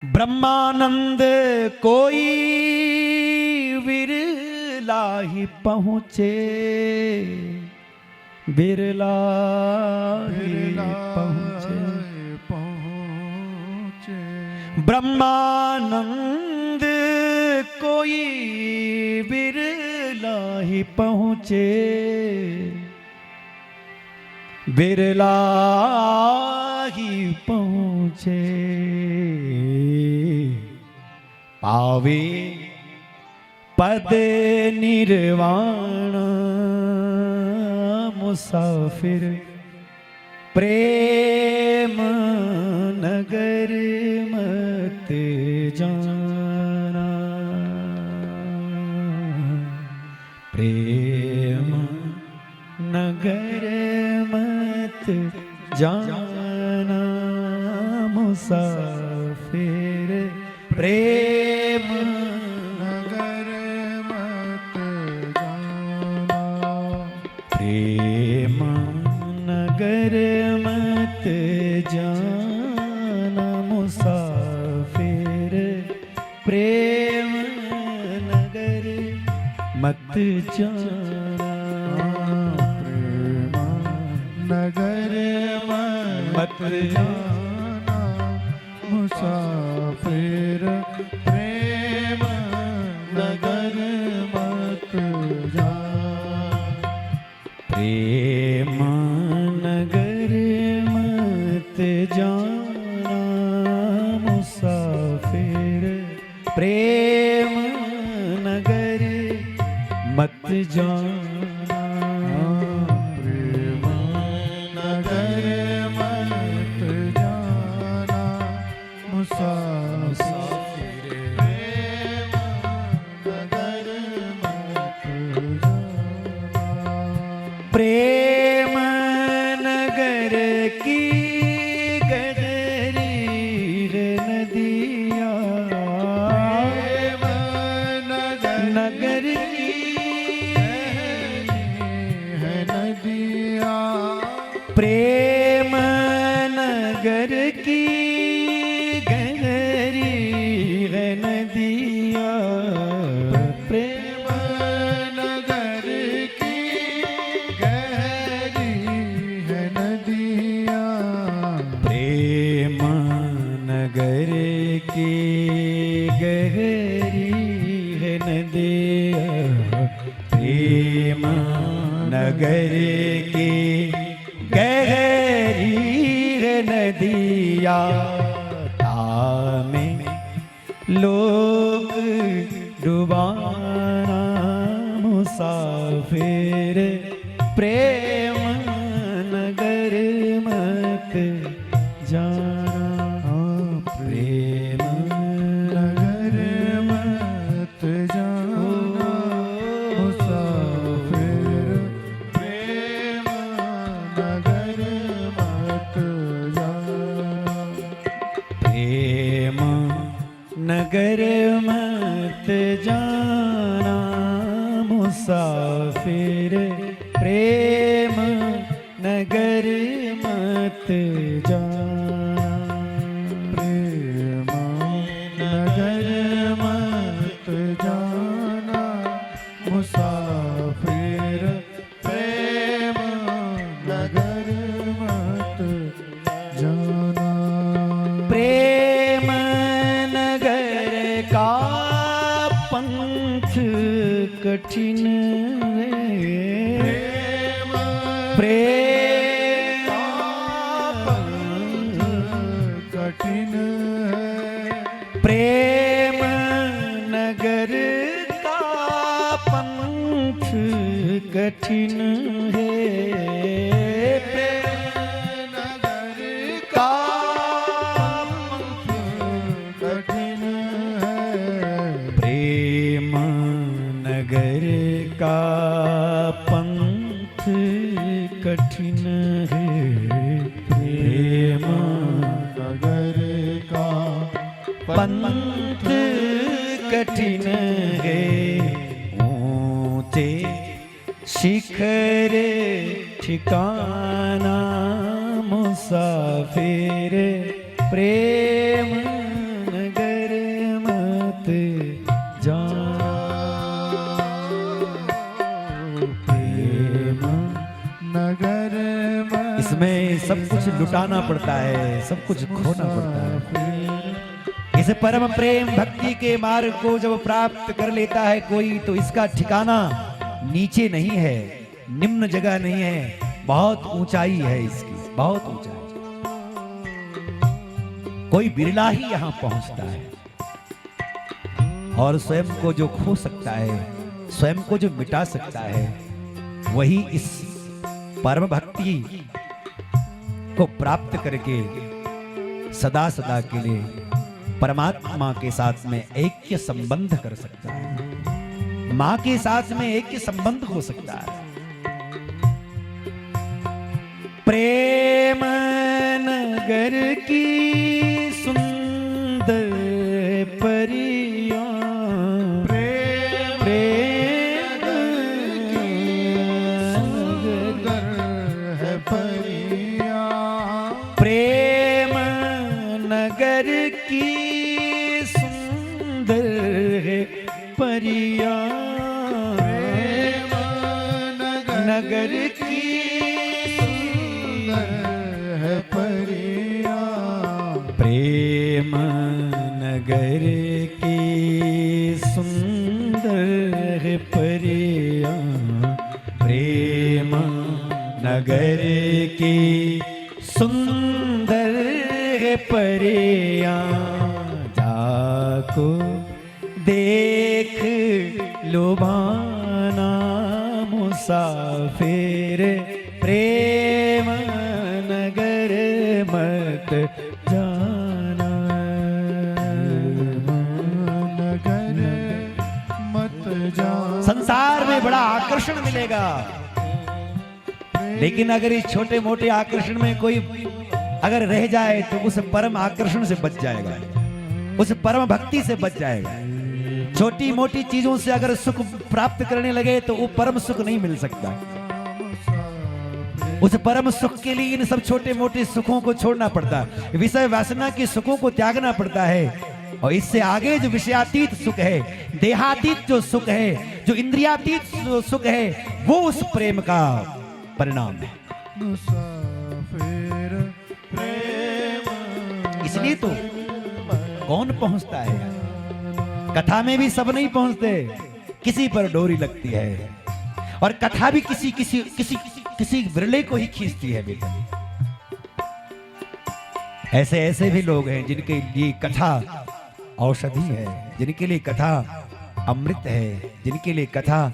ब्रह्मानंद कोई विरला ही पहुँचे, बिरला ही पहुँचे। ब्रह्मानंद कोई बिरला ही पहुँचे, बिरला ही पहुँचे। पावे पद निर्वाण मुसाफिर, प्रेम नगर मत जाना, प्रेम नगर मत जाना मुसाफिर, प्रेम नगर मत जाना, प्रेम नगर मत जाना मुसाफिर, प्रेम नगर मत जाना, प्रेम नगर मत जाना मुसाफिर, प्रेम नगर मत जाना, प्रेम नगर मत जाना मुसाफिर, प्रेम नगर मत जाना, प्रेम नगर मत जाना मुसाफिर, प्रेम नगर मत जाना, प्रेम नगर की गहरी नदिया, प्रेम नगर की है नदिया, प्रेम नगर की गहरी है नदिया, प्रेम नगर की गहरी है नदिया, प्रेम नगर की गहरी है नदिया, प्रेम नगर की गहरी है नदिया, तामे लोग डुबाना मुसाफिर, प्रेम नगर मत जाना, प्रेम नगर मत जाना मुसाफिर, प्रेम नगर मत जाना, प्रेम नगर मत जाना मुसाफिर, प्रेम नगर मत जाना, प्रेम नगर मत जाना मुसाफिर, प्रेम नगर मत जाना, प्रेम नगर का पंथ कठिन है, प्रेम कठिन है, प्रेम नगर का पंथ कठिन है, प्रेम नगर का कठिन है, प्रेम नगर का पंथ कठिन है, प्रेम नगर का पंथ कठिन है, ऊंचे शिखर ठिकाना मुसाफिर, प्रेम लुटाना पड़ता है, सब कुछ खोना पड़ता है। इस परम प्रेम भक्ति के मार्ग को जब प्राप्त कर लेता है कोई, तो इसका ठिकाना नीचे नहीं है, निम्न जगह नहीं है, बहुत ऊंचाई है इसकी, बहुत ऊंचाई। कोई बिरला ही यहां पहुंचता है, और स्वयं को जो खो सकता है, स्वयं को जो मिटा सकता है, वही इस परम भक्ति को प्राप्त करके सदा सदा के लिए परमात्मा के साथ में ऐक्य संबंध कर सकता है, मां के साथ में ऐक्य संबंध हो सकता है। प्रेम नगर की सुंदर परियां, प्रेम सुंदर है परियां, प्रेम नगर की सुंदर है परियां, प्रेम नगर की है परियां, प्रेम नगर की सुंदर है परियां, प्रेम नगर की सुंदर है परियां, जाको देख लुभाना मुसाफिर, प्रेम नगर मत जाना, नगर मत जाना। संसार में बड़ा आकर्षण मिलेगा, लेकिन अगर इस छोटे मोटे आकर्षण में कोई अगर रह जाए तो उस परम आकर्षण से बच जाएगा, उस परम भक्ति से बच जाएगा। छोटी मोटी चीजों से अगर सुख प्राप्त करने लगे तो वो परम सुख नहीं मिल सकता। उस परम सुख के लिए इन सब छोटे मोटे सुखों को छोड़ना पड़ता है, विषय वासना के सुखों को त्यागना पड़ता है, और इससे आगे जो विषयातीत सुख है, देहातीत जो सुख है, जो इंद्रियातीत जो सुख है, वो उस प्रेम का परिणाम है। मुसाफिर प्रेम, इसलिए तो कौन पहुंचता है, कथा में भी सब नहीं पहुंचते, किसी पर डोरी लगती है, और कथा भी किसी किसी किसी किसी विरले को ही खींचती है बेटा। ऐसे ऐसे भी लोग हैं जिनके लिए कथा औषधि है, जिनके लिए कथा अमृत है, जिनके लिए कथा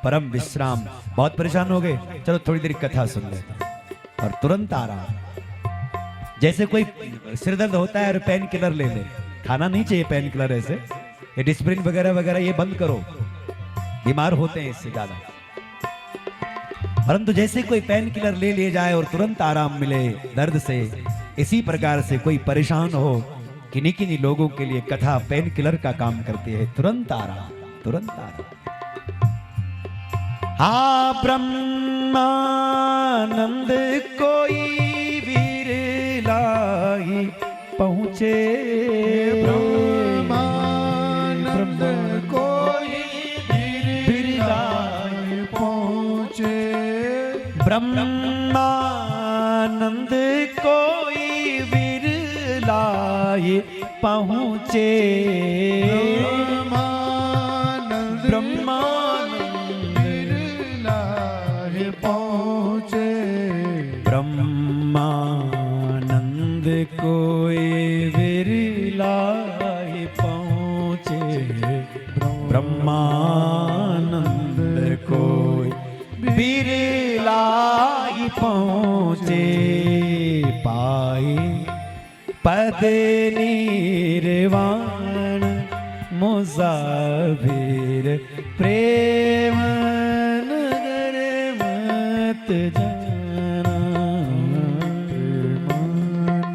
परम विश्राम। बहुत परेशान हो गए, चलो थोड़ी देर कथा सुन लेते हैं, और तुरंत आराम। जैसे कोई सिरदर्द होता है और पेन किलर ले ले, खाना नहीं चाहिए पेन किलर, ऐसे ये डिस्प्रिन वगैरह वगैरह ये बंद करो, बीमार होते हैं इससे ज्यादा। परंतु जैसे कोई पेन किलर ले लिया जाए और तुरंत आराम मिले दर्द से, इसी प्रकार से कोई परेशान हो, किन्हीं किन्हीं लोगों के लिए कथा पेन किलर का काम करती है, तुरंत आराम, तुरंत आराम। हाँ ब्रह्मानंद कोई विरला ही पहुँचे, ब्रह्मानंद कोई विरला पहुँचे, ब्रह्मानंद कोई विरला ही पहुँचे, ब्रह्मानंद विरला ही पहुँचे, ब्रह्मानंद कोई विरला ही पहुँचे, ब्रह्मानंद कोई विरला ही पहुँचे, पाए पद निर्वाण मुसाफिर, प्रेम नगर मत जाना,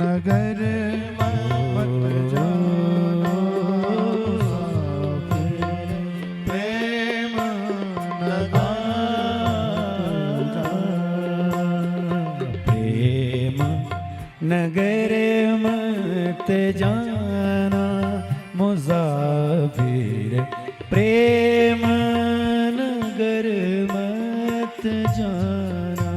नगर मत जाना, प्रेम प्रेम नगर मत जाना मुसाफिर, प्रेम नगर मत जाना।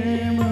प्रेम